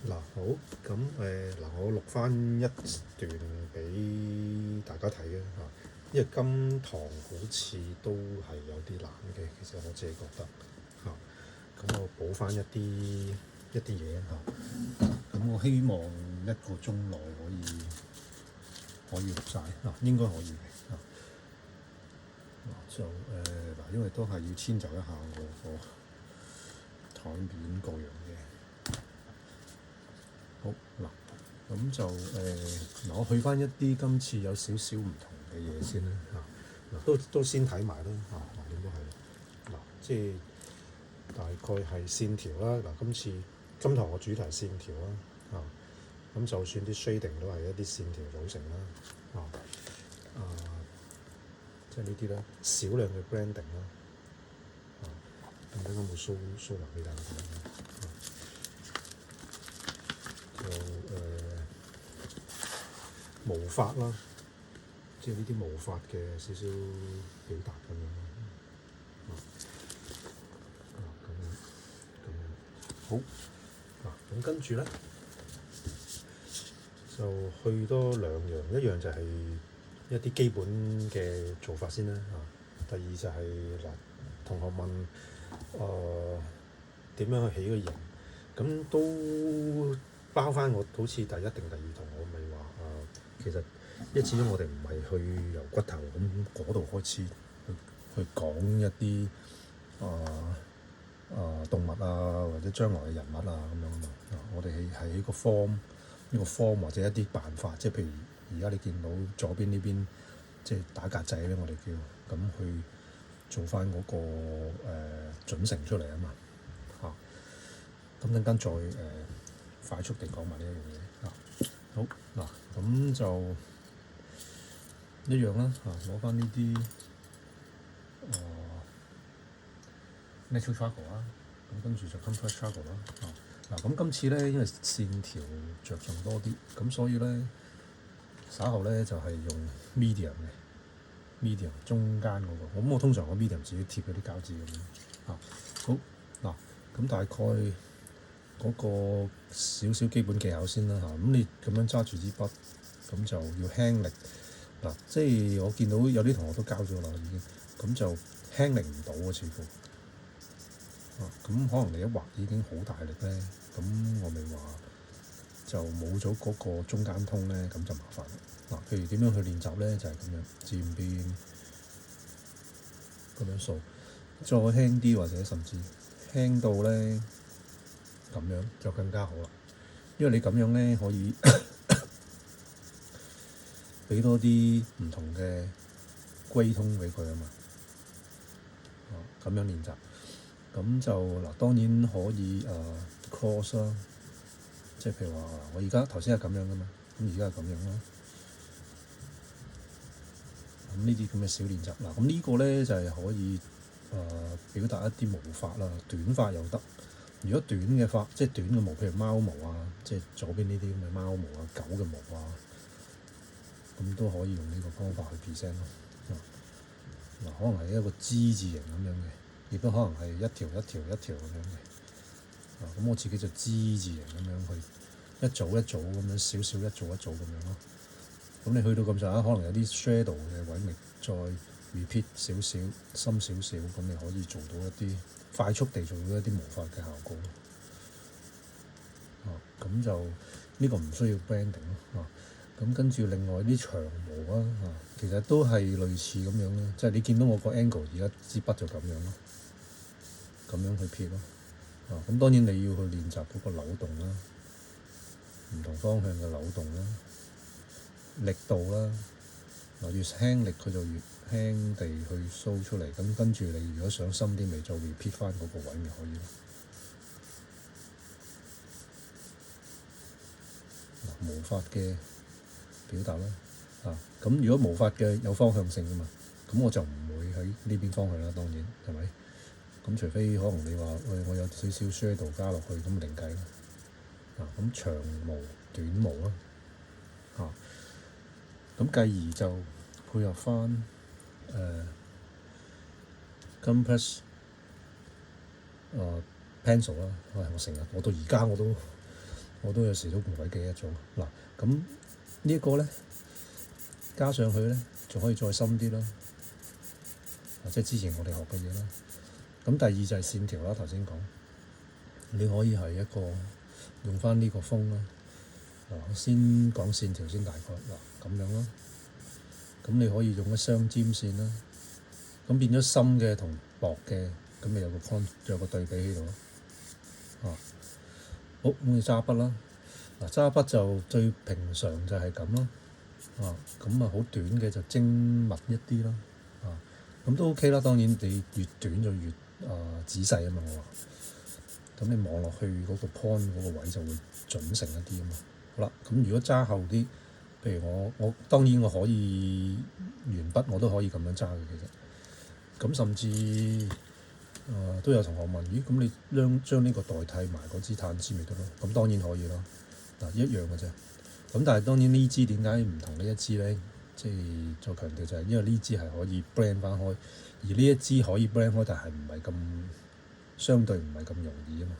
嗱好，咁我錄翻一段俾大家睇嘅嚇，因為今堂好似都係有啲難嘅，其實我自己覺得嚇，咁我補翻一啲嘢嚇，咁我希望一個鐘內可以錄晒嗱，應該可以嘅嚇。就因為都係要遷就一下我個台面各樣嘢。好嗱，咁就我去翻一啲今次有少少唔同嘅嘢先啦嚇，都先睇埋啦嚇，橫掂都係嗱，即係大概係線條啦嗱，今堂個主題係線條啦嚇，咁就算啲 shading 都係一啲線條組成啦嚇，即係呢啲啦，少量嘅 branding 啦嚇，咁等我冇 show 埋俾大家睇。毛髮啦，即係呢啲毛髮嘅少少表達咁樣咯。咁樣好嗱，咁跟住咧就去多兩樣，一樣就係一啲基本嘅做法先啦嚇。第二就係嗱，同學問點樣去起個形，咁都包翻我好似第一定第二堂我咪話其實因為始終我哋唔係去由骨頭咁嗰度開始去講一啲動物啊，或者將來嘅人物啊咁樣啊嘛。我哋係喺個 form 或者一啲辦法，即係譬如而家你見到左邊呢邊即係打格仔咧，我哋叫咁去做翻嗰個準繩出嚟啊嘛嚇。咁陣間再快速地講埋呢一樣嘢嚇。好嗱，咁就一樣啦嚇，攞翻呢啲natural charcoal 啦，咁跟住就 compressed charcoal 啦嚇。嗱咁今次咧，因為線條着重多啲，咁所以咧稍後咧就係用 medium 中間嗰個。咁我通常我 medium 自己貼嗰啲膠紙咁樣嚇。好嗱，咁大概嗰個少少基本技巧先啦嚇。咁你咁樣揸住支筆，咁就要輕力嗱，即係我見到有啲同學都交咗啦已經，咁就輕力唔到喎似乎。咁可能你一畫已經好大力咧，咁我咪話就冇咗嗰個中間通咧，咁就麻煩啦。嗱，譬如點樣去練習咧，就係咁樣漸邊咁樣掃，再輕啲或者甚至輕到咧咁樣就更加好啦。因為你咁樣咧可以俾多啲唔同嘅歸通俾佢啊嘛。咁樣練習。咁就嗱，當然可以cross 啦，即係譬如話我而家頭先係咁樣噶嘛，咁而家係咁樣咯。咁呢啲咁嘅小練習嗱，咁呢個咧就係可以表達一啲毛髮啦，短髮又得。如果短嘅髮，即係短嘅毛，譬如貓毛啊，即係左邊呢啲咁嘅貓毛啊、狗嘅毛啊，咁都可以用呢個方法去 present 咯。嗱，可能係一個之字形咁樣嘅。亦都可能係一條一條一條咁樣嘅，咁我自己就之字形咁樣去一組一組咁樣少少一組一組咁樣咯。咁你去到咁上下，可能有啲 shadow 嘅位，咪再 repeat 少少深少少，咁你可以做到一啲快速地做到一啲毛髮嘅效果。咁就呢個唔需要 branding 咯。咁跟住另外啲長毛啊，其實都係類似咁樣咯，即係你見到我個 angle 而家支筆就咁樣咯。咁樣去撇咯，咁當然你要去練習嗰個扭動啦，唔同方向嘅扭動啦，力度啦，越輕力佢就越輕地去 show 出嚟，咁跟住你如果想深啲，咪再 repeat 翻嗰個位咪可以咯。毛髮嘅表達啦，咁如果毛髮嘅有方向性㗎嘛，咁我就唔會喺呢邊方向啦，當然係咪？咁除非可能你話我有少少 shadow 加落去，咁另計啦。咁長毛短毛啦，咁繼而就配合翻compress pencil 啦。我到而家我我都有時都唔鬼記得咗。嗱，咁呢一個咧加上去咧，仲可以再深啲啦，即係之前我哋學嘅嘢啦。咁第二就係線條啦，頭先講你可以係一個用翻呢個風啦。我先講線條先，大概嗱咁樣啦。咁你可以用一雙尖線啦，咁變咗深嘅同薄嘅，咁咪有個對比喺度咯。好，咁你揸筆啦。嗱，揸筆就最平常就係咁咯。咁好短嘅就精密一啲啦。咁都 OK 啦。當然你越短就越仔細啊嘛。我話咁你望落去嗰個 point 嗰個位就會準成一啲啊嘛。好啦，咁如果揸厚啲，譬如我當然我可以鉛筆我都可以咁樣揸嘅其實。咁甚至都有同學問：咦，咁你將呢個代替埋嗰支炭砷咪得咯？咁當然可以啦。嗱，一樣嘅啫。咁但係當然呢支點解唔同呢一支咧？即係再強調就係因為呢支係可以 blend 翻開，而呢一支可以 blend 開，但係唔係咁相對唔係咁容易啊嘛。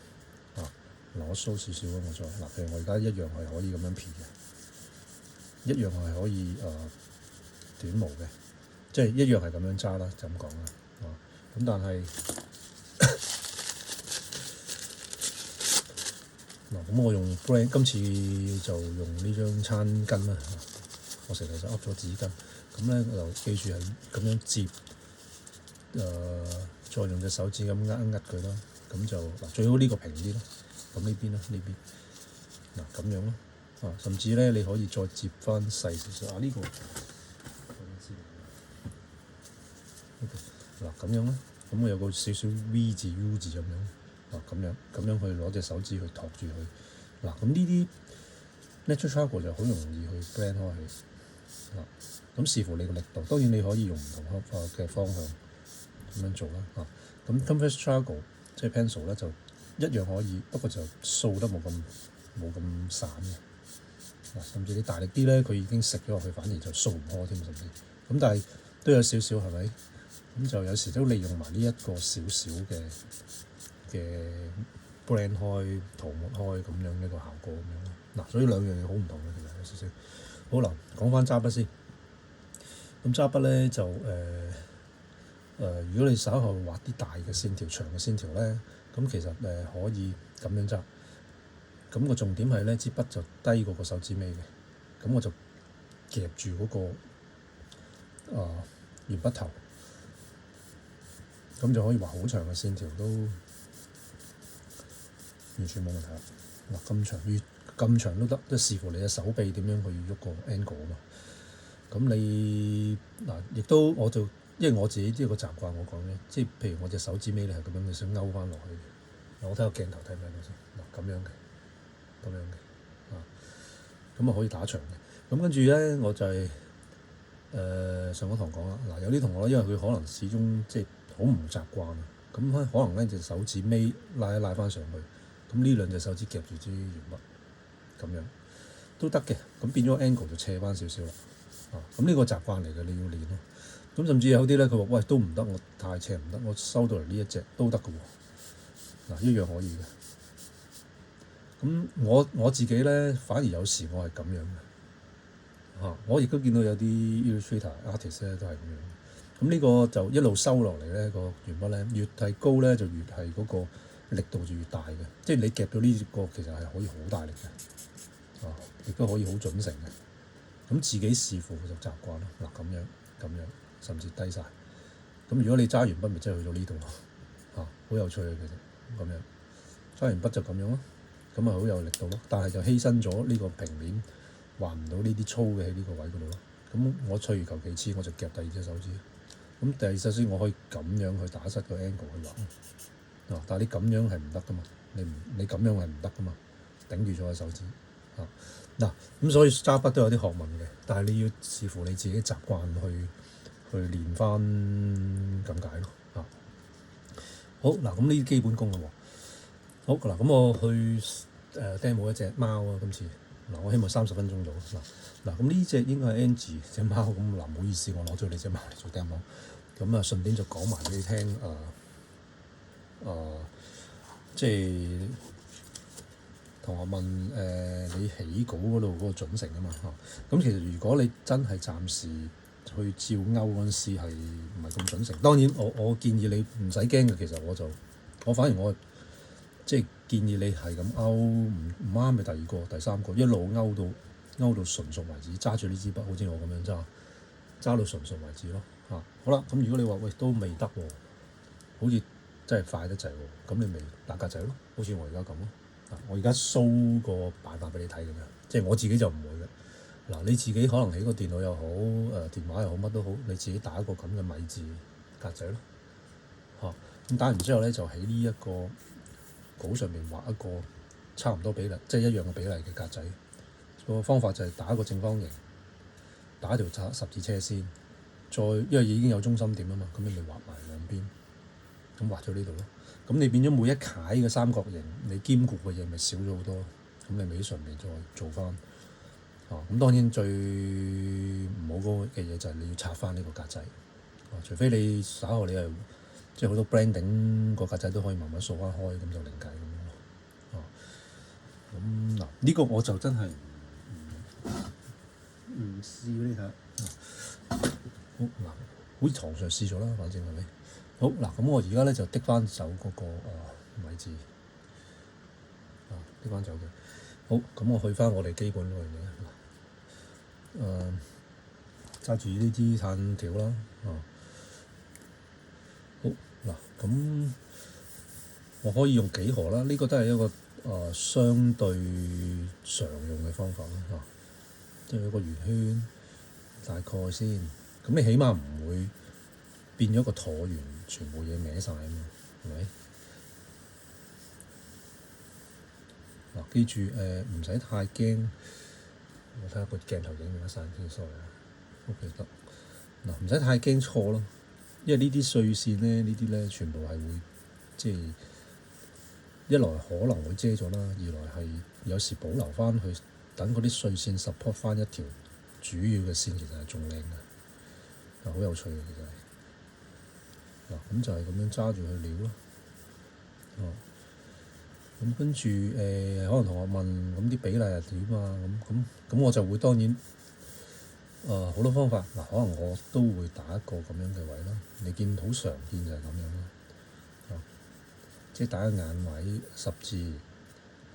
嗱，我 show 少少啊，我再嗱，譬如我而家一樣係可以咁樣撇嘅，一樣係可以短毛嘅，即係一樣係咁樣揸啦，就咁講啦。咁但係嗱，咁我用 brand 今次就用呢張餐巾啦。我成日就噏咗紙巾，咁咧就記住係咁樣摺，再用隻手指咁握佢啦。咁就嗱，最好呢個平啲咯。咁呢邊啦，呢邊嗱咁樣咯。甚至咧你可以再摺翻細少少。呢個嗱咁樣啦。咁我有個少少 V 字 U 字咁樣。咁樣去攞隻手指去托住佢。咁呢啲 natural charcoal 就好容易去 blend 開去。咁視乎你個力度，當然你可以用唔同嘅方向咁樣做啦。咁 compressed charcoal 即係 pencil 咧就一樣可以，不過就掃得冇咁散嘅。甚至你大力啲咧，佢已經食咗落去，反而就掃唔開添，甚至咁，但係都有少少係咪？咁就有時都利用埋呢一個少少嘅 blend 開、塗抹開咁樣一個效果咁樣咯。所以兩樣嘢好唔同嘅，其實有少少。好啦，講翻揸筆先。咁揸筆咧就如果你稍後畫啲大嘅線條、長嘅線條咧，咁其實可以咁樣揸。咁個重點係咧，支筆就低過個手指尾嘅。咁我就夾住嗰個鉛筆頭，咁就可以畫好長嘅線條，都完全冇問題啦。咁長越咁長都得，即係視乎你嘅手臂點樣去喐個 angle 啊嘛。咁你亦都我就因為我自己呢個習慣，我講咧，即係譬如我隻手指尾咧係咁樣，你想勾翻落去。我睇個鏡頭睇唔睇到先？咁樣嘅，咁可以打長嘅。咁跟住咧，我就係上個堂講啦。有啲同學因為佢可能始終即係好唔習慣啊，咁可能咧隻手指尾拉一拉翻上去，咁呢兩隻手指夾住支鉛筆，咁樣都得嘅。咁變咗 angle 就斜翻少少啦。咁呢個習慣嚟嘅，你要練咯。咁甚至有啲咧，佢話喂都唔得，我太斜唔得，我收到嚟呢一隻都得嘅喎。一樣可以嘅。咁我自己咧，反而有時我係咁樣嘅。我亦都見到有啲 illustrator artist 咧都係咁樣。咁呢個就一路收落嚟咧，個鉛筆咧越係高咧，就越係嗰個力度就越大嘅。即係你夾到呢個其實係可以好大力嘅，亦都可以好準成嘅。咁自己視乎就習慣咯。咁樣，甚至低晒。咁如果你揸完筆，咪真係去到呢度咯。好有趣嘅其實咁樣揸完筆就咁樣咯。咁好有力度咯。但係就犧牲咗呢個平面，畫唔到呢啲粗嘅喺呢個位嗰度咯。咁我退而求其次，我就夾第二隻手指。咁第二隻手指我可以咁樣去打失個 angle 去畫。但係你咁樣係唔得噶嘛？你咁樣係唔得噶嘛？頂住咗個手指。咁所以揸筆都有啲學問嘅，但係你要視乎你自己習慣去練翻咁解咯。好咁呢啲基本功啦喎。好咁我去demo 一隻貓啊。今次我希望30分鐘到。咁呢隻應該係 Angie 隻貓。咁唔好意思，我攞咗你隻貓嚟做 demo。咁順便就講埋俾你聽即係同學問你起稿嗰度嗰個準繩啊嘛咁其實如果你真係暫時去照勾嗰陣時係唔係咁準繩？當然我建議你唔使驚嘅，其實我反而即係建議你係咁勾，唔啱咪第二個、第三個，一路勾到純熟為止，揸住呢支筆，好似我咁樣揸到純熟為止咯好啦，咁如果你話喂都未得喎，好似真係快得滯喎，咁你咪打格仔咯，好似我而家咁咯。我而家 show 個辦法俾你睇咁樣，即係我自己就唔會嘅。你自己可能喺個電腦又好，電話又好，乜都好，你自己打一個咁嘅米字格仔咯。咁打完之後咧，就喺呢一個稿上面畫一個差唔多比例，即係一樣嘅比例嘅格仔。個方法就係打一個正方形，打一條十字車先，再因為已經有中心點啊嘛，咁你咪畫埋兩邊，咁畫咗呢度咯。咁你變咗每一楷嘅三角形，你兼顧嘅嘢咪少咗好多。咁你咪喺上面再做翻。咁當然最唔好嘅嘢就係你要拆翻呢個格仔。除非你稍後你係即係好多 branding 個格仔都可以慢慢掃翻開，咁就另計咁樣咯。咁呢個我就真係唔試俾你睇。好嗱，好似床上試咗啦，反正係咪？好嗱，咁我而家咧就滴翻走嗰個米字滴翻走嘅。好，咁我去翻我哋基本嗰樣嘢揸住呢支炭條啦好嗱，咁我可以用幾何啦，呢個都係一個相對常用嘅方法啦即係有個圓圈大概先，咁你起碼唔會變咗個橢圓，全部嘢歪晒啊嘛，係咪？記住唔使太驚，我睇下個鏡頭影唔影得晒先，sorry OK 得唔使太驚錯咯，因為呢啲碎線咧，呢啲咧全部係會即係一來可能會遮咗啦，二來係有時保留翻去，等嗰啲碎線 support 翻一條主要嘅線，其實係仲靚嘅，好有趣嘅其實係咁就係咁樣揸住去撩咯。咁跟住可能同學問咁啲比例係點啊？咁我就會當然好多方法可能我都會打一個咁樣嘅位啦。你見好常見就係咁樣咯即係打個眼位十字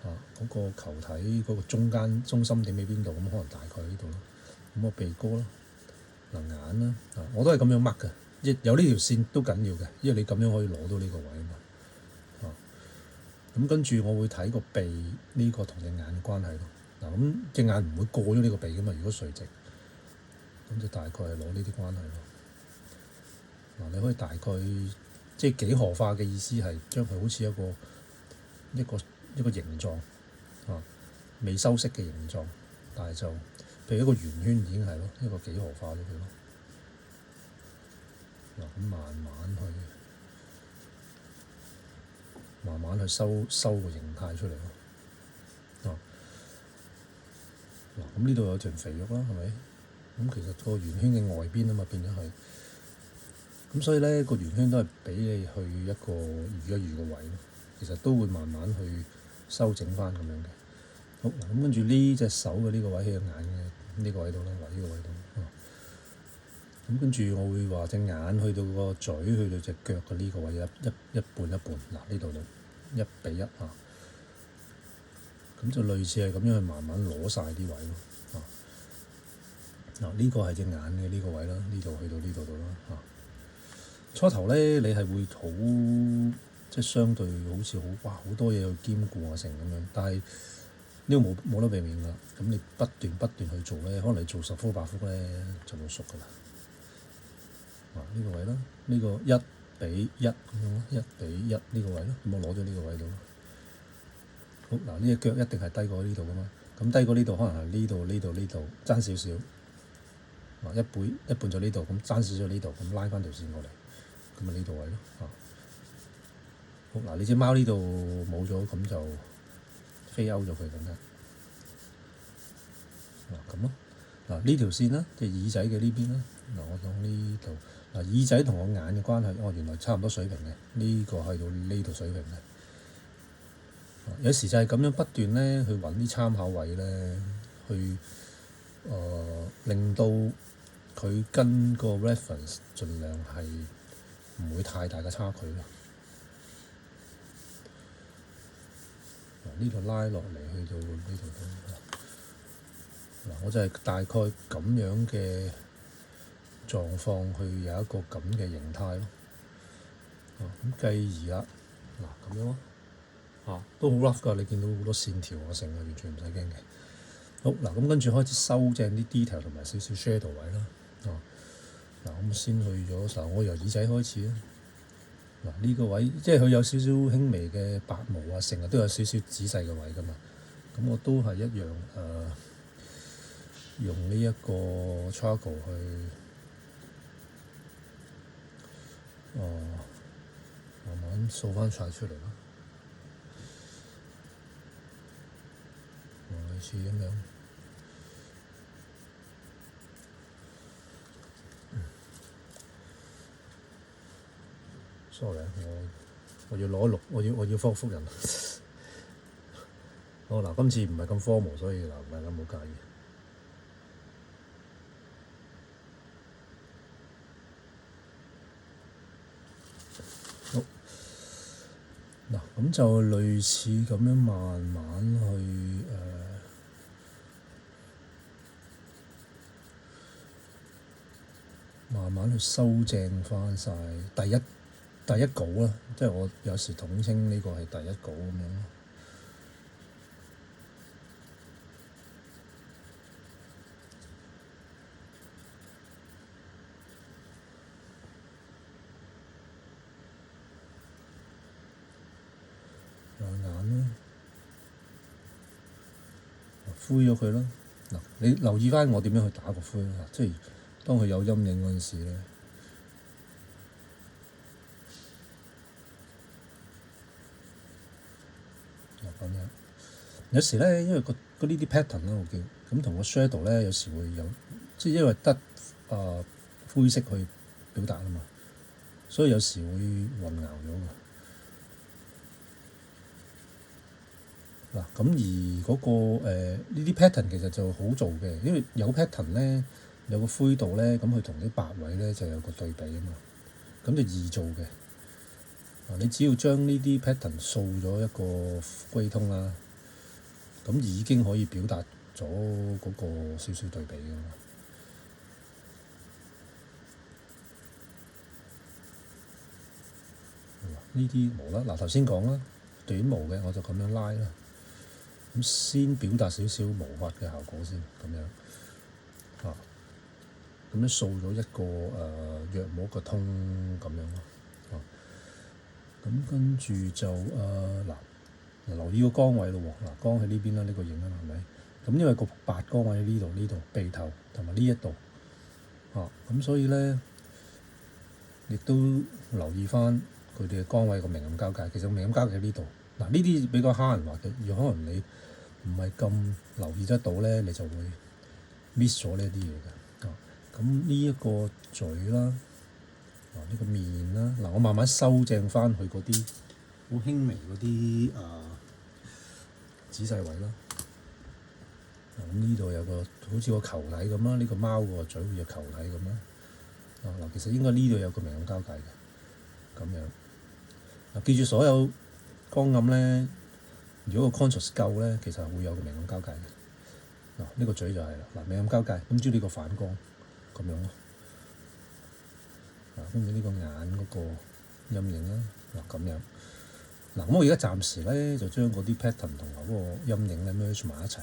嗰個球體嗰個中心點喺邊度？咁可能大概呢度咯。咁我鼻哥啦眼啦我都係咁樣 mark 嘅，有呢條線都緊要嘅，因為你咁樣可以攞到呢個位啊嘛。咁跟住我會睇個鼻呢個同隻眼嘅關係咯。咁隻眼唔會過咗呢個鼻噶嘛，如果垂直，咁就大概係攞呢啲關係咯。你可以大概即係幾何化嘅意思係將佢好似一個形狀未修飾嘅形狀，但係就譬如一個圓圈已經係咯，一個幾何化咗佢咯。咁慢慢去收個形態出嚟咯。咁呢度有條肥肉啦，係咪？咁其實個圓圈嘅外邊啊嘛，變咗係。咁所以咧個圓圈都係俾你去一個預一預個位咯。其實都會慢慢去修整翻咁樣嘅。好咁跟住呢隻手嘅呢個位喺個眼嘅呢個位度啦，呢個位度。咁跟住我會話隻眼去到個嘴，去到隻腳嘅呢個位一半呢度1比1咁就類似係咁樣去慢慢攞晒啲位咯。呢個係隻眼嘅呢個位啦，呢度去到呢度啦初頭咧你係會好即係相對好似好多嘢去兼顧成咁樣，但係呢個冇得避免㗎。咁你不斷去做咧，可能你做10幅8幅咧就會熟㗎啦。呢個位啦，呢個1比1咁樣咯，1比1呢個位咯，咁我攞咗呢個位度咯。好呢隻腳一定係低過呢度㗎嘛，咁低過呢度可能係呢度爭少少。一半就呢度，咁爭少少呢度，咁拉翻條線過嚟，咁咪呢度位咯。好你隻貓呢度冇咗，咁就飛勾咗佢咁樣。咁咯。呢條線啦，即係耳仔嘅呢邊啦。我講呢度耳仔同我眼嘅關係，原來差唔多水平嘅。呢個去到呢度水平嘅。有時就係咁樣不斷咧去揾啲參考位咧，去令到佢跟個 reference 盡量係唔會太大嘅差距咯。呢度拉落嚟去到呢度都我就係大概咁樣嘅狀況去有一個咁嘅形態咯。咁繼而啦，咁樣咯。都好 rough 㗎，你見到好多線條啊，成啊，完全唔使驚嘅。好嗱，咁跟住開始修正啲 detail 同埋少少 shadow 位啦。咁先去咗我由耳仔開始啦。呢個位即係佢有少少輕微嘅白毛啊，成日都有少少仔細嘅位㗎嘛。咁我都係一樣用呢一個 charcoal 去慢慢掃翻晒出嚟咯。類似咁樣。sorry，我要攞一錄，我要覆人。好嗱，今次唔係咁 formal，所以大家唔好介意。好嗱，咁就類似咁樣慢慢去慢慢去修正翻晒第一稿啦，即係我有時統稱呢個係第一稿咁樣咯。眼啦，灰咗佢啦。嗱，你留意翻我點樣去打個灰啦，即係當佢有陰影嗰陣時咧。咁樣有時咧，因為嗰呢啲 pattern 咧，我叫咁同個 shadow 咧，有時會有即係因為得灰色去表達啊嘛，所以有時會混淆咗㗎。嗱，咁而嗰個呢啲 pattern 其實就好做嘅，因為有 pattern 咧，有個灰度咧，咁佢同啲白位咧就有個對比啊嘛，咁就易做嘅。你只要將呢啲 pattern 掃咗一個歸通啦，咁已經可以表達咗嗰個少少對比㗎嘛。呢啲毛啦，頭先講啦，短毛嘅我就咁樣拉啦，咁先表達少少毛髮嘅效果先，咁樣咁樣掃咗一個約摸個通咁樣咯。咁跟住就留意個光位咯喎。光喺呢邊啦，呢個影啦，係咪？咁因為個白光位喺呢度鼻頭同埋呢一度咁所以咧亦都留意翻佢哋嘅光位個明暗交界。其實明暗交界喺呢度。呢啲比較蝦人畫嘅，如果可能你唔係咁留意得到咧，你就會 miss 咗呢啲嘢嘅。咁呢一個嘴啦，呢個面啦，我慢慢修正翻佢嗰啲好輕微嗰啲仔細位啦。咁呢度有個好似個球體咁啦，呢個貓個嘴好似個球體咁啦。其實應該呢度有個明暗交界嘅，咁樣。記住所有光暗咧，如果個 contrast 夠咧，其實會有個明暗交界嘅。呢個嘴就係啦，明暗交界，咁知呢個反光咁樣咯。跟住呢個眼嗰個陰影啦，咁樣。咁我而家暫時咧就將嗰啲 pattern 同埋嗰個陰影咧 merge 埋一齊。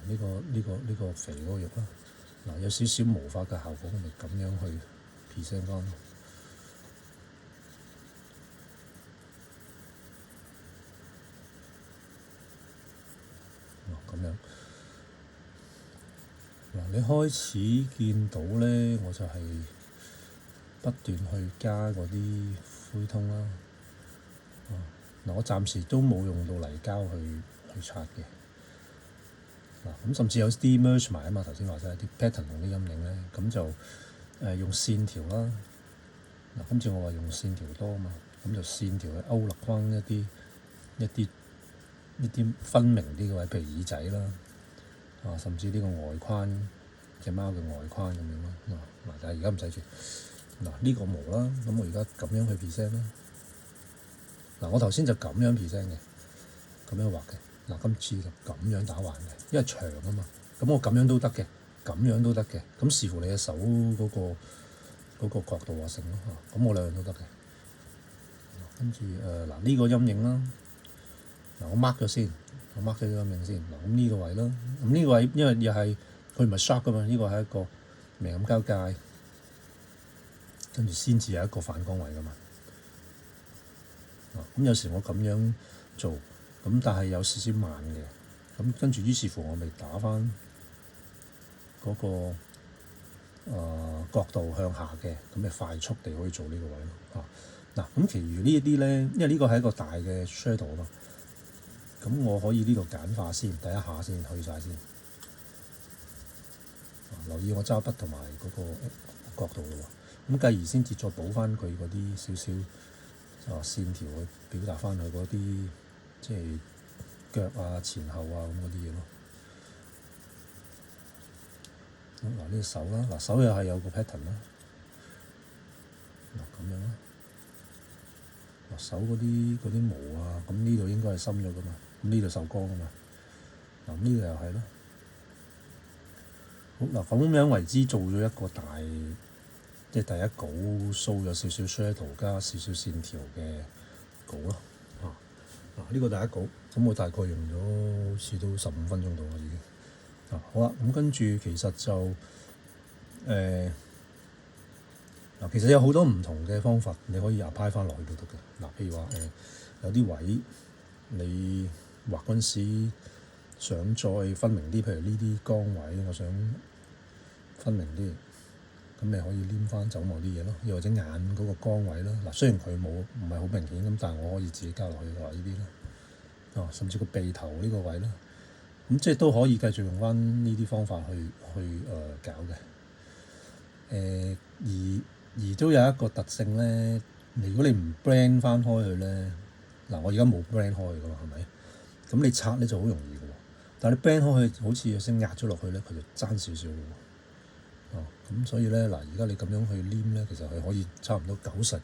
呢個肥嗰個肉啦，有少少毛髮嘅效果，我咪咁樣去 present 翻咯。咁樣。你開始見到咧，我就係不斷去加嗰啲灰通啦。我暫時都冇用到泥膠去刷嘅。咁甚至有啲 merge 埋啊嘛，頭先話齋啲 pattern 同啲陰影咧，咁就用線條啦。今次我話用線條多啊嘛，咁就線條去勾勒翻一啲分明啲嘅位，譬如耳仔啦，甚至呢個外框隻貓嘅外框咁樣咯。但係而家唔使住。呢個毛啦，咁我而家咁樣去 present 啦。我頭先就咁樣 present 嘅，咁樣畫嘅。今次就咁樣打橫嘅，因為長啊嘛。咁我咁樣都得嘅，咁樣都得嘅。咁視乎你嘅手嗰個角度啊成咯。咁我兩樣都得嘅。跟住呢個陰影啦，我 mark 咗先，我 mark 咗陰影先。咁呢個位啦，咁呢個位因為又係佢唔係 sharp 噶嘛，呢個係一個明暗交界，跟住先至有一個反光位噶嘛。咁有時我咁樣做，咁但係有少少慢嘅，咁跟住於是乎我咪打翻嗰個角度向下嘅，咁咪快速地可以做呢個位咯。咁其餘呢一啲咧，因為呢個係一個大嘅 shadow 啊嘛，咁我可以呢度簡化先，第一下先去晒先。留意我揸筆同埋嗰個角度咯喎，咁繼而先至再補翻佢嗰啲少少線條去表達翻佢嗰啲即係腳啊、前後啊咁嗰啲嘢咯。呢個手啦，手又係有個 pattern 啦。咁樣啦。手嗰啲毛啊，咁呢度應該係深咗噶嘛，咁呢度受光啊嘛。呢度又係咯。好，咁樣為之做咗一個大，即係第一稿 show 咗少少 shadow 加少少線條嘅稿咯。呢個第一稿，咁我大概用咗好似都15分鐘到啦已經。好啦，咁跟住其實就其實有好多唔同嘅方法，你可以 apply 翻落去都得嘅。譬如話有啲位你畫嗰陣時想再分明啲，譬如呢啲光位，我想分明啲，咁你可以黏翻走某啲嘢咯，又或者眼嗰個光位啦。雖然佢唔係好明顯咁，但係我可以自己加落去話呢啲啦。甚至個鼻頭呢個位啦，咁即係都可以繼續用翻呢啲方法去搞嘅。而都有一個特性咧，如果你唔 blend 翻開佢咧，我而家冇 blend 開㗎嘛，係咪？咁你拆咧就好容易嘅喎，但係你 blend 開佢，好似有聲壓咗落去咧，佢就爭少少嘅喎。咁所以咧，而家你咁樣去黏咧，其實係可以差唔多9成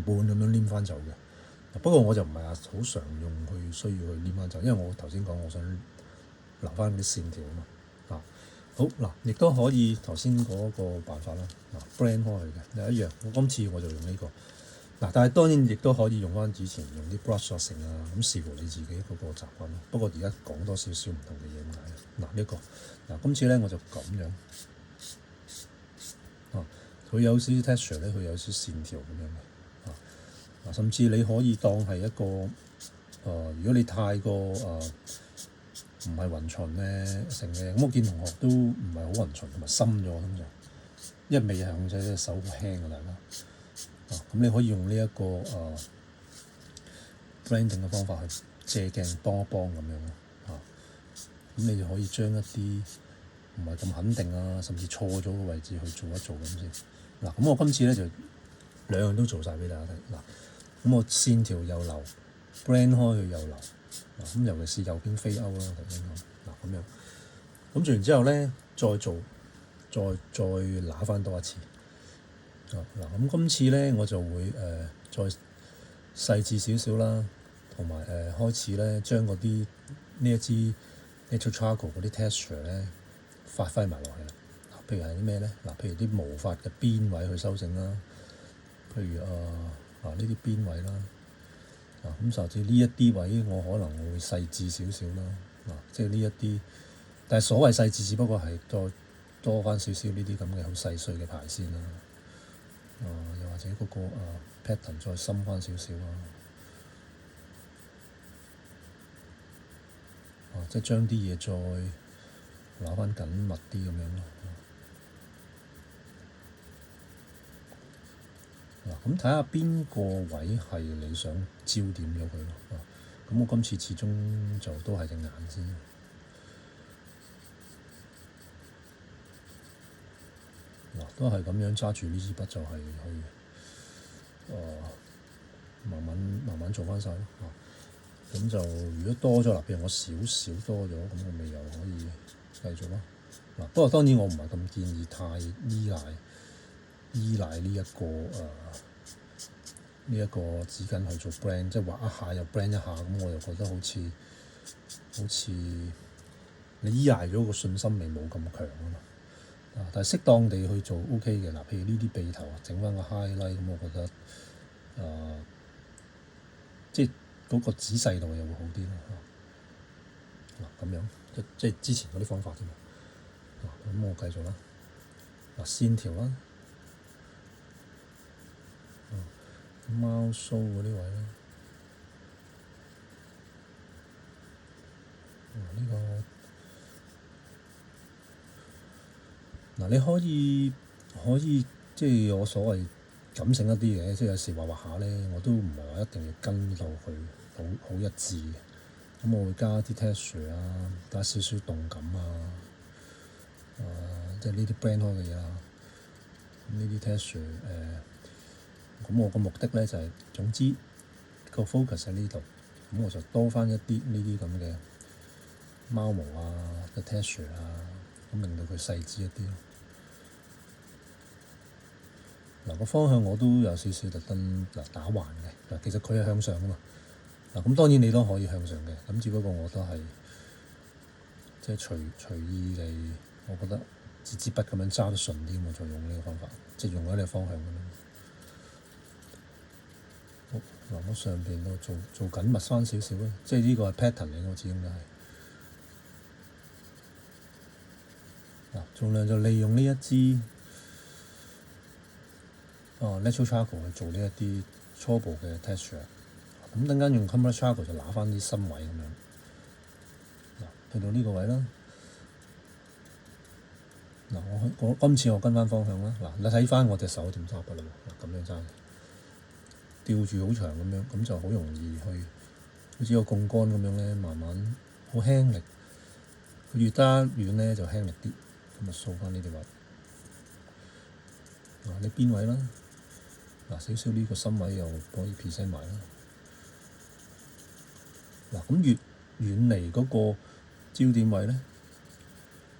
半咁樣黏翻走嘅。不過我就唔係話好常用去需要去黏翻走，因為我頭先講我想留翻啲線條啊嘛。好亦都可以頭先嗰個辦法啦。blend 開佢嘅又一樣，我今次我就用呢個。但係當然亦都可以用翻之前用啲 brush 啊成啊，咁視乎你自己嗰個習慣咯。不過而家講多少少唔同嘅嘢咁解。呢個今次咧我就咁樣。佢有少少 texture 咧，佢有少少線條咁樣嘅。甚至你可以當係一個如果你太過唔係勻循咧成嘅，咁我見同學都唔係好勻循同埋深咗通常，因為未係控制隻手好輕嘅大家。咁你可以用呢一個blending 嘅方法去借鏡幫一幫咁樣咯。咁你就可以將一啲唔係咁肯定啊，甚至錯咗嘅位置去做一做咁先。咁我今次咧就兩樣都做晒俾大家睇。咁我線條又留 blend 開佢又留。咁尤其是右邊飛歐啦，頭先講咁樣。咁做完之後咧，再做，再揦翻多一次。咁今次咧我就會再細緻少少啦，同埋開始咧將嗰啲呢一支 natural charcoal 嗰啲 texture 咧發揮埋落去啦。譬如係啲咩咧？譬如啲毛髮嘅邊位去修正啦，譬如呢啲邊位啦。咁甚至呢一啲位我可能會細緻少少啦。即係呢一啲，但係所謂細緻只不過係再多翻少少呢啲咁嘅好細碎嘅排線啦。又或者嗰個pattern 再深翻少少啊。即係將啲嘢再攞翻緊密啲咁樣咯。咁睇下邊個位係你想焦點咗佢咯。咁我今次始終就都係隻眼先。都係咁樣揸住呢支筆就係去慢慢做翻晒咯。咁就如果多咗譬如我少少多咗，咁我咪又可以繼續咯。不過當然我唔係咁建議太依賴呢一個紙巾去做 brand， 即係畫一下又 brand 一下，咁我又覺得好似你依賴咗個信心未冇咁強啊嘛。但係適當地去做 OK 嘅。譬如呢啲鼻頭整翻個 highlight，咁我覺得即係嗰個仔細度又會好啲咯。咁樣即係之前嗰啲方法啫嘛。咁我繼續啦。線條啦，貓須嗰啲位啦。呢個你可以即係我所謂感性一啲嘅，即係有時畫下咧，我都唔係話一定要跟到去好一致嘅。咁我會加啲 texture 啊，加少少動感啊，即係呢啲 brand 開嘅嘢啦。呢啲 texture 咁我個目的咧就係總之個 focus 喺呢度，咁我就多翻一啲呢啲咁嘅貓毛啊嘅 texture 啊，咁令到佢細緻一啲咯。個方向我都有少少特登打橫嘅。其實佢係向上噶嘛。咁當然你都可以向上嘅，咁只不過我都係即係隨意地，我覺得支筆咁樣揸得順啲，我就用呢個方法，即係用咗呢個方向咁樣。好，我上邊都做緊密翻少少啦，即係呢個係 pattern 嚟，我始終都係盡量就利用呢一支natural charcoal 去做呢一啲初步嘅 texture。咁等間用 Comfort Charcoal 就拿翻啲深位咁樣。去到呢個位啦。我今次我跟翻方向啦。你睇翻我隻手點揸筆啦喎。咁樣揸，吊住好長咁樣，咁就好容易去好似個槓桿咁樣咧，慢慢好輕力。佢越揸遠咧就輕力啲，咁掃翻呢啲位。你邊位啦？少少呢個深位又可以 present 埋啦。咁越遠離嗰個焦點位咧，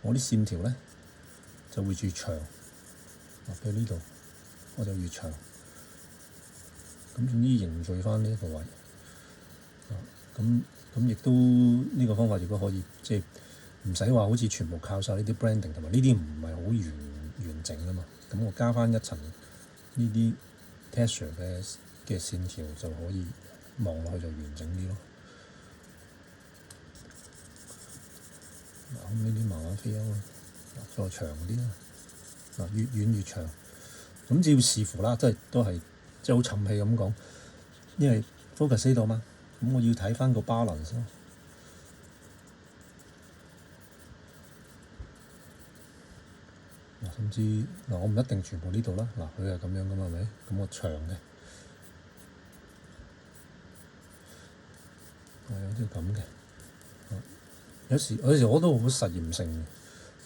我啲線條咧就會越長。譬如呢度我就越長。咁總之凝聚翻呢一個位。咁亦都呢個方法亦都可以，即係唔使話好似全部靠晒呢啲 branding， 同埋呢啲唔係好完整啊嘛。咁我加翻一層呢啲 texture 嘅線條就可以望落去就完整啲咯。咁呢啲慢慢飛啊，再長啲啦。越遠越長。咁只要視乎啦，都係即係好沉氣咁講，因為 focus 呢度嘛，咁我要睇翻個 balance 咯。甚至我唔一定全部呢度啦。佢係咁樣噶嘛，係咪？咁我長嘅有啲咁嘅。有時我都好實驗性嘅，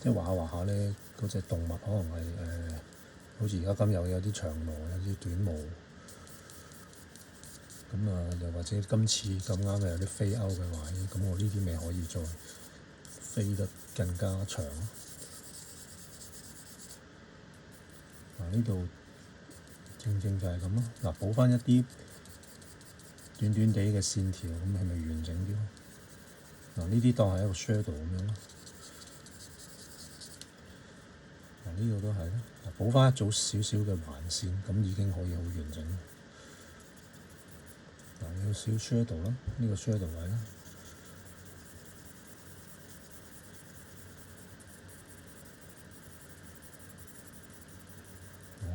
即係畫下咧，嗰隻動物可能係好似而家咁有啲長毛，有啲短毛。咁又或者今次咁啱有啲飛歐嘅話，咁我呢啲咪可以再飛得更加長咯。呢度正正就係咁咯。補翻一啲短短地嘅線條，咁係咪完整啲咯？呢啲當係一個 shadow 咁樣咯。呢度都係啦。補翻一組少少嘅橫線，咁已經可以好完整。有少 shadow 啦，呢個 shadow 位啦。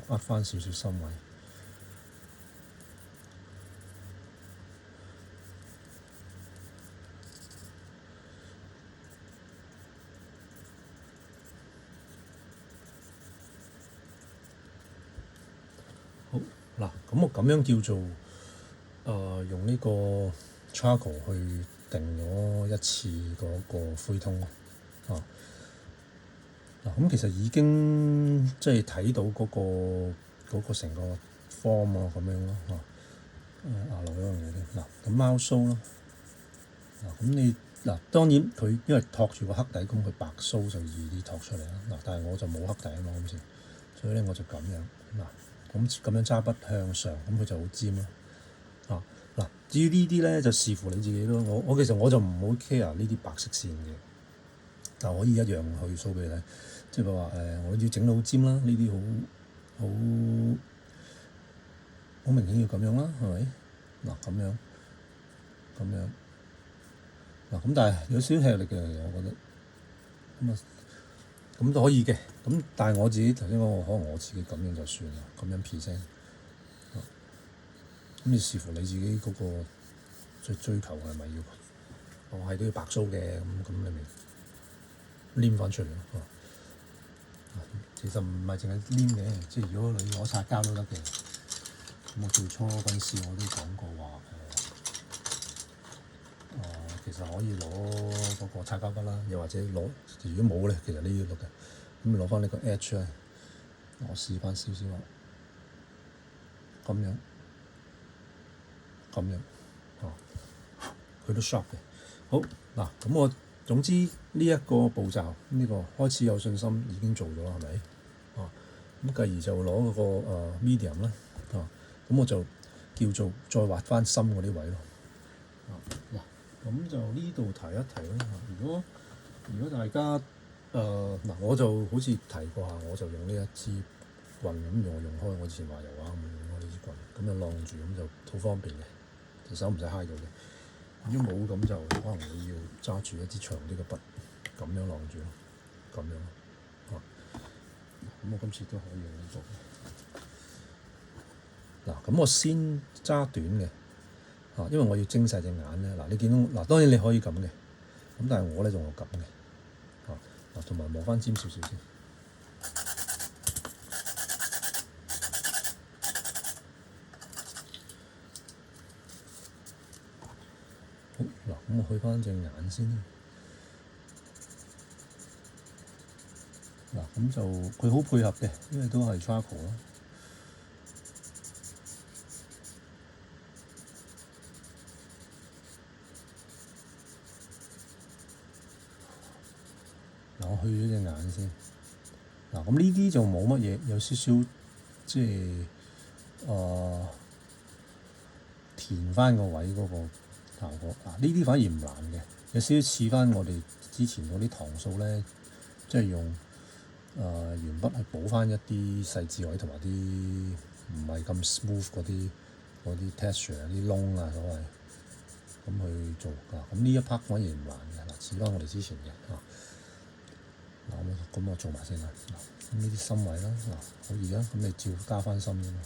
我翻少少深位。好咁我咁樣叫做用呢個 charcoal 去定咗一次嗰個灰通。咁其實已經即係睇到嗰個成個 form 咁樣咯。留咗樣嘢添。嗱，咁貓須咯。咁你當然佢因為托住個黑底，咁佢白須就易啲托出嚟啦。但係我就冇黑底啊嘛，今次，所以咧我就咁樣咁樣揸筆向上，咁佢就好尖咯。至於呢啲咧就視乎你自己咯。我其實我就唔好 care 呢啲白色線嘅，但可以一樣去 show 俾你睇，即係佢話我要整到好尖啦，呢啲好明顯要咁樣啦，係咪？咁樣咁但係有少少吃力嘅，我覺得咁都可以嘅。咁但係我自己頭先講，可能我自己咁樣就算啦，咁樣 present。咁你視乎你自己嗰個追求係咪要我係都要白須嘅，咁你咪黏翻出嚟咯。其實唔係淨係黏嘅，即係如果你攞擦膠都得嘅。咁我最初嗰陣時我都講過話其實可以攞嗰個擦膠筆啦，又或者攞如果冇咧，其實你要錄嘅，咁你攞翻呢個 edge 出嚟，我試翻少少咁樣佢都 sharp 嘅。好咁我總之呢一個步驟，呢個開始有信心已經做咗係咪？咁繼而就攞嗰個medium 啦。咁我就叫做再畫翻深嗰啲位咯。咁就呢度提一提啦。如果大家我就好似提過下，我就用呢一支棍咁用開我之前畫油畫咁用開呢支棍，咁就晾住，咁就好方便嘅，隻手唔使揩到嘅。如果冇咁就可能你要揸住一支長啲嘅筆，咁樣晾住咯，咁樣咯。咁我今次都可以用呢個。咁我先揸短嘅，因為我要精細隻眼咧。你見到當然你可以咁嘅，咁但係我咧仲有咁嘅，同埋磨翻尖少少先。好咁我去翻隻眼先啦。咁就佢好配合嘅，因為都係 charcoal 啦。我去咗隻眼先。咁呢啲就冇乜嘢，有少少即係填翻個位嗰個效果。呢啲反而唔難嘅，有少少似翻我哋之前嗰啲糖素咧，即係用鉛筆去補翻一啲細緻位同埋啲唔係咁 smooth 嗰啲 texture 啲窿啊，所謂咁去做咁呢一 part 反而唔難嘅。似翻我哋之前嘅咁我做埋先啦。咁呢啲深位啦，好易啊。咁你照加翻深啫嘛。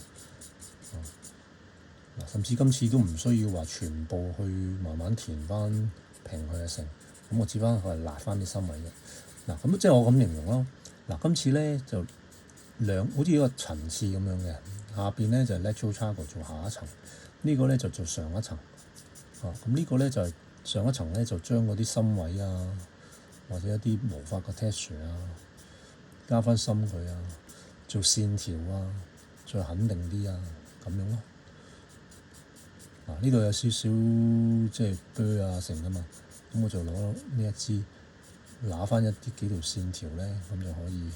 甚至今次都唔需要話全部去慢慢填翻平佢嘅成。咁我只翻佢係辣翻啲深位嘅。咁即係我咁形容咯。今次咧就好似一個層次咁樣嘅，下邊咧就係 natural charcoal 做下一層，呢個咧就做上一層。咁呢個咧就係上一層咧就將嗰啲深位啊，或者一啲毛髮嘅 texture 啊，加翻深佢啊，做線條啊，再肯定啲啊，咁樣咯。呢度有少少即係鋸啊成㗎嘛，咁我就攞呢一支揦翻幾條線條咧，咁就可以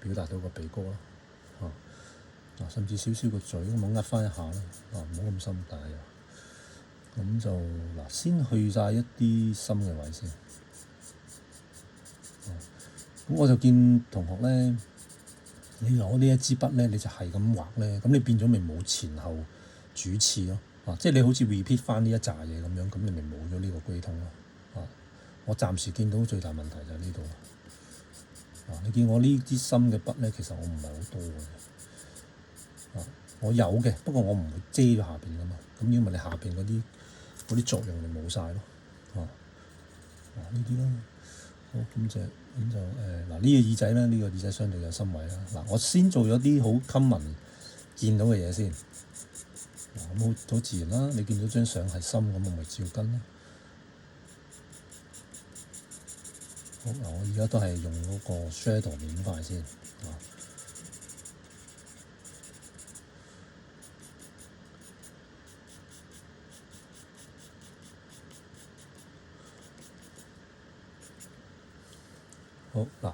表達到個鼻哥咯。甚至少少個嘴咁我呃翻一下啦，唔好咁深大啊。咁就先去晒一啲深嘅位先。咁我就見同學咧，你攞呢一支筆咧，你就係咁畫咧，咁你變咗咪冇前後主次咯。即係你好似 repeat 翻呢一紮嘢咁樣，咁你咪冇咗呢個歸通咯。我暫時見到最大問題就係呢度。你見我呢支深嘅筆咧，其實我唔係好多嘅。我有嘅，不過我唔會遮咗下邊噶嘛。咁因為你下邊嗰啲作用就冇晒咯。呢啲啦。好，咁就呢個耳仔咧，呢個耳仔相對有深位啦。我先做咗啲好 common 見到嘅嘢先。咁好自然啦。你見到張相係深咁，我咪照跟咯。好，我而家都係用嗰個 shadow 面塊先。好嗱，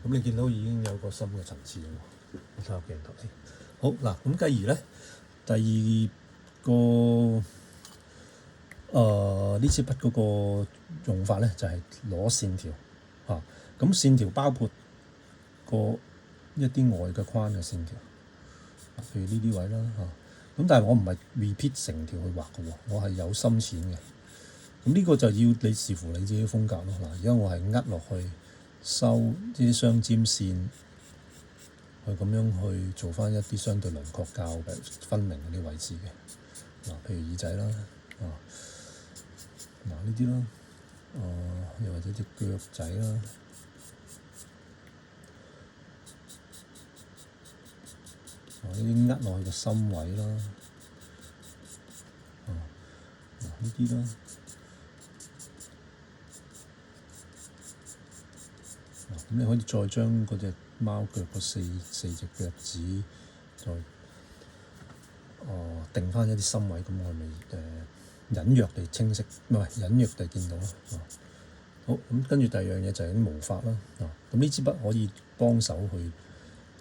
咁你見到已經有個深嘅層次啦喎。我睇下鏡頭先。好嗱，咁繼而咧，第二個呢支筆嗰個用法咧，就係攞線條嚇。咁線條包括一啲外嘅框嘅線條，譬如呢啲位啦嚇。咁但係我唔係 repeat 成條去畫嘅喎，我係有深淺嘅。咁呢個就要你視乎你自己風格咯。嗱，而家我係扼落去收啲雙尖線，去咁樣去做翻一啲相對輪廓較嘅分明嗰啲位置嘅。嗱，譬如耳仔啦，嗱呢啲啦，又或者隻腳仔啦，呢啲扼落去個心位啦，嗱呢啲啦。咁你可以再將嗰隻貓腳嗰四隻腳趾再定翻一啲深位，咁我咪隱約地清晰，唔係隱約地見到咯。好，咁跟住第二樣嘢就係啲毛髮啦。咁呢支筆可以幫手去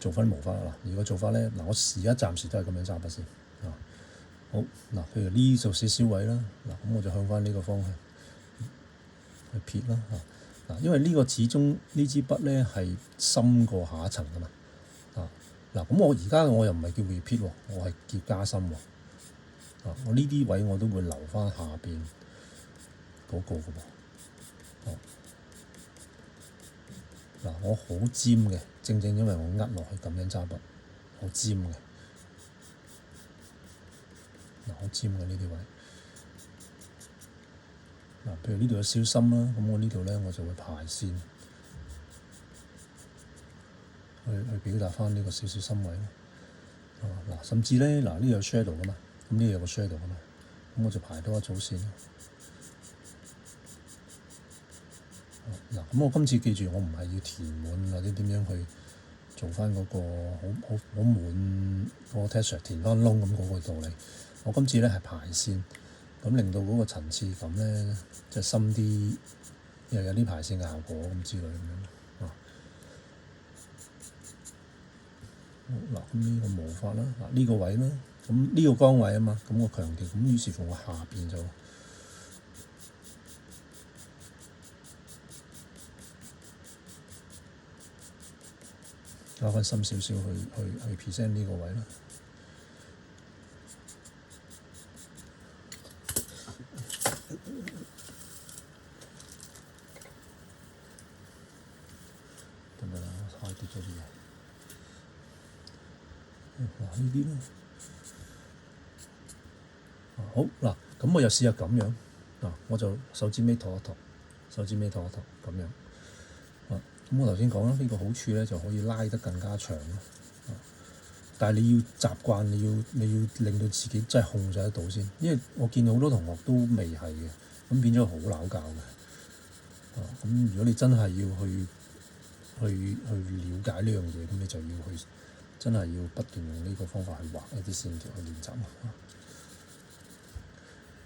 做翻毛髮啦。而個做法咧，我而家暫時都係咁樣揸筆先。好嗱，譬如呢度少少位啦，咁我就向翻呢個方向去撇啦。因為呢個始終呢支筆咧係深過下一層噶嘛。咁我而家我又唔係叫 repeat 喎，我係叫加深喎。我呢啲位我都會留翻下邊嗰個嘅喎。我好尖嘅，正因為我扼落去咁樣揸筆，好尖嘅。好尖嘅呢啲位。譬如呢度有少深啦，咁我呢度咧我就會排線去表達翻呢個少少深位咯。甚至咧呢度有 shadow 噶嘛，咁呢度有個 shadow 噶嘛，咁我就排多一組線。咁我今次記住，我唔係要填滿或者點樣去做翻嗰個好滿個 texture 填翻窿咁嗰個道理。我今次咧係排線，咁令到嗰個層次感咧即係深啲，又有啲排線嘅效果咁之類咁樣。咁呢個毛髮啦，呢個位啦，咁呢個光位啊嘛，咁我強調，咁於是乎我下邊就加翻深少少去 present 呢個位啦。得唔得啦？開跌咗啲嘢。呢啲啦。好嗱，咁我又試下咁樣。我就手指尾托一托，咁樣。咁我頭先講啦，呢個好處咧就可以拉得更加長咯。但係你要習慣，你要令到自己真係控制得到先，因為我見到好多同學都未係嘅，咁變咗好撈教嘅。咁如果你真係要去了解呢樣嘢，咁你就要去真係要不斷用呢個方法去畫一啲線條去練習。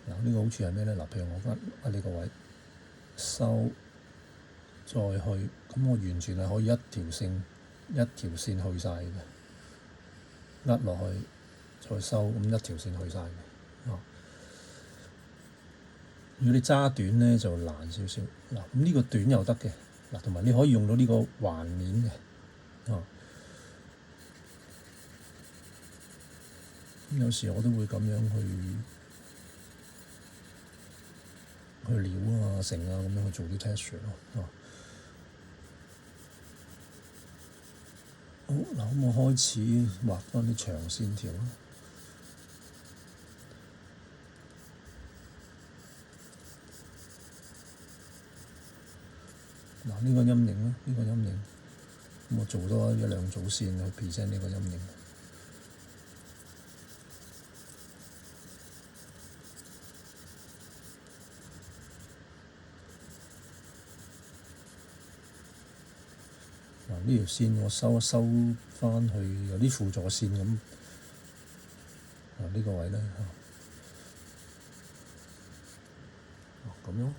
呢個好處係咩咧？譬如我覺得呢個位收再去，咁我完全係可以一條線去晒嘅，扼落去再收，咁一條線去晒嘅。如果你揸短咧就難少少。咁呢個短又得嘅。同埋你可以用到呢個橫面嘅。有時我都會咁樣去撩啊、成啊咁樣去做啲 texture 咯。好嗱，咁我開始畫翻啲長線條啦。呢個陰影啦，咁我做多一兩組線去 present 呢個陰影。呢條線我收一收翻去，有啲輔助線咁。呢個位咧，咁樣。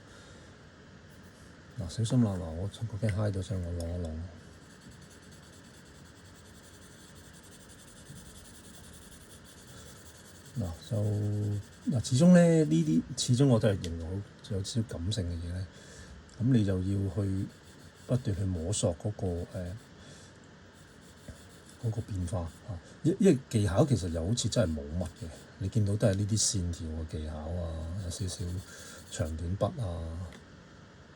嗱，小心啦！嗱，我個鏡揩到聲，我晾一晾。嗱就嗱，始終咧呢啲，始終我都係形容好有少少感性嘅嘢咧。咁你就要去不斷去摸索嗰個變化啊！因為技巧其實又好似真係冇乜嘅，你見到都係呢啲線條嘅技巧啊，有少少長短筆啊，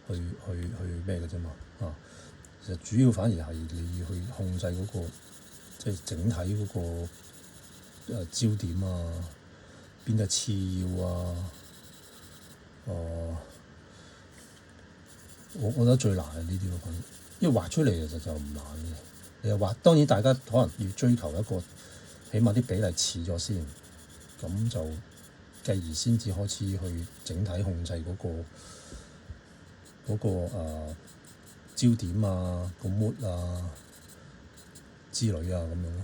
去咩嘅啫嘛啊！其實主要反而係你要去控制嗰個即係整體嗰個焦點啊，邊隻次要啊，我覺得最難係呢啲咯，因為畫出嚟其實就唔難嘅。你又畫，當然大家可能要追求一個起碼啲比例似咗先，咁就繼而先至開始去整體控制嗰個焦點啊、個 mood 啊之類啊咁樣咯。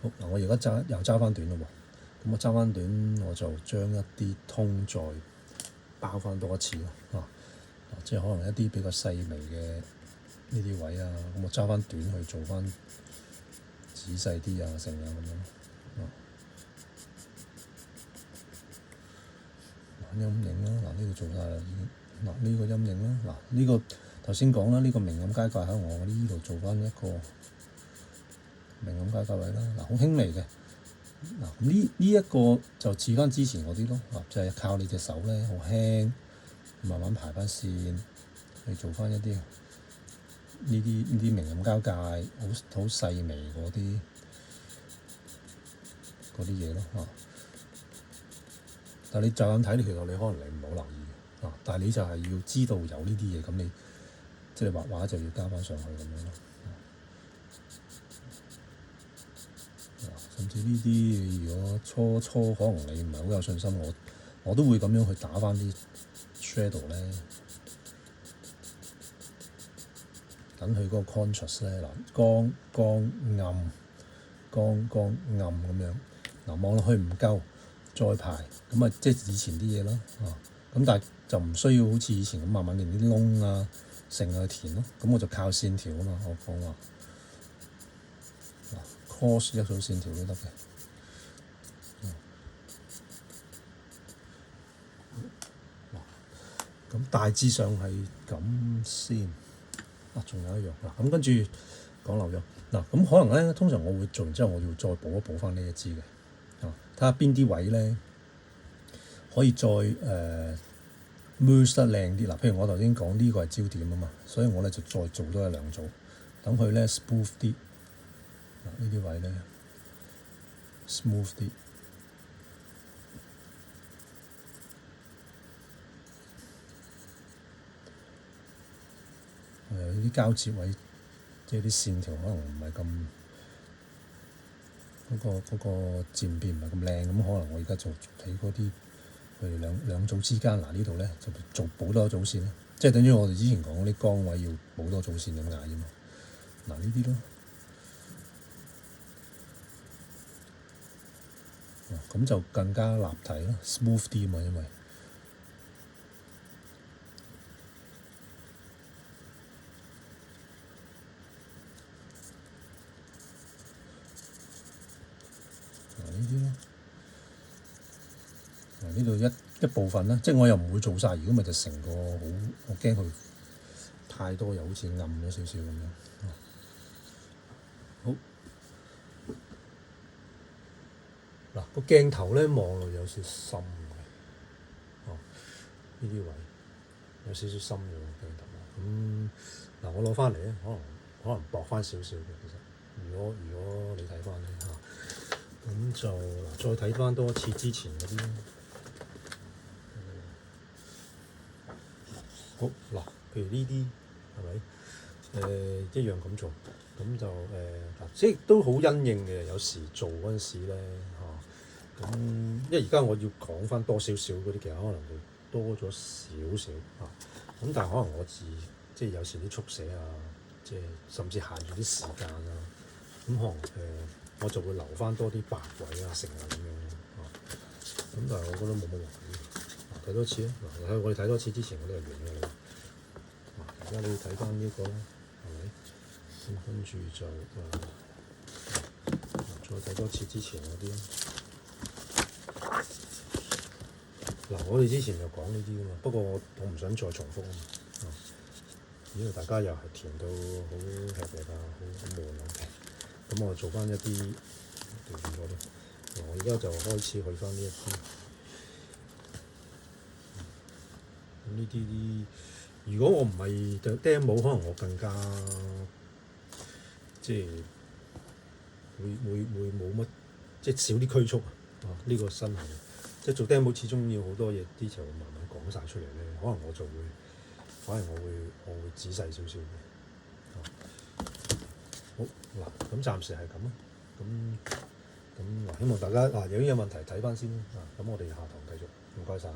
好嗱，我而家又揸翻短咯喎，咁我揸翻短我就將一啲通再包翻多一次咯。即係可能一啲比較細微嘅呢啲位啊，咁我揸翻短去做翻仔細啲啊，成啊咁樣。陰影啦，嗱呢度做晒啦已經。嗱呢個陰影啦，嗱呢個頭先講啦，呢個明暗階界喺我呢度做翻一個明暗階界位啦。嗱好輕微嘅，嗱呢一個就似翻之前嗰啲咯，就係靠你隻手咧，好輕慢慢排翻線去做翻一啲呢啲明暗交界好細微嗰啲嘢咯。但係你就咁睇，其實你可能你唔好留意嘅，但係你就係要知道有呢啲嘢，咁你即係畫畫就要加翻上去咁樣咯。甚至呢啲如果初可能你唔係好有信心，我都會咁樣去打翻啲 shadow 咧，等佢嗰個 contrast 咧，嗱光暗咁樣，嗱望落去唔夠再排，咁啊即係以前啲嘢咯，咁但係就唔需要好似以前咁慢慢連啲窿啊成去填咯，咁我就靠線條啊嘛，我講話cross 一組線條都得嘅。咁大致上係咁先。仲有一樣嗱，咁跟住講漏咗嗱，咁可能咧，通常我會做完之後，我要再補翻呢一支嘅，睇下邊啲位咧可以再merge 得靚啲嗱。譬如我頭先講呢個係焦點啊嘛，所以我咧就再做多一兩組，等佢咧 smooth 啲嗱，呢啲位咧 smooth 啲。呢啲交接位，即係啲線條可能唔係咁嗰個漸變唔係咁靚，咁可能我而家就睇嗰啲佢哋兩組之間，嗱呢度咧就做補多一組線咯，即係等於我哋之前講嗰啲光位要補多組線咁解啫嘛。嗱呢啲咯，咁就更加立體咯 ，smooth 啲嘛，因為。呢度一部分啦，即係我又唔會做晒，如果咪就成個好，我驚佢太多又好似暗咗少少咁樣。好，嗱個鏡頭咧望落有少少深嘅，呢啲位有少少深嘅鏡頭。咁嗱我攞翻嚟咧，可能薄翻少少嘅其實。如果你睇翻咧咁就嗱再睇翻多一次之前嗰啲。好嗱，譬如呢啲係咪一樣咁做，咁就即係都好因應嘅。有時做嗰陣時咧咁因為而家我要講翻多少少嗰啲，其實可能就多咗少少咁但係可能我即係有時啲速寫啊，即係甚至限住啲時間啊，咁可能我就會留翻多啲白位啊，成啊咁樣咁但係我覺得冇乜問題。睇多次啊！我哋睇多次之前嗰啲係完嘅啦。而家你睇翻呢個啦，係咪？咁跟住就再睇多次之前嗰啲啦。嗱，我哋之前就講呢啲噶嘛，不過我唔想再重複啊嘛。因為大家又係填到好吃力啊，好悶啊。咁我做翻一啲調轉咗啲。我而家就開始去翻呢一啲。咁呢啲，如果我唔係 demo，可能我更加即係會冇乜，即係少啲拘束啊！呢個新係即係做 demo，始終要好多嘢啲就慢慢講晒出嚟咧。可能我就會，反而我會仔細少少嘅。好嗱，咁暫時係咁啊。咁嗱，希望大家嗱有啲有問題睇翻先啦。咁我哋下堂繼續，唔該晒。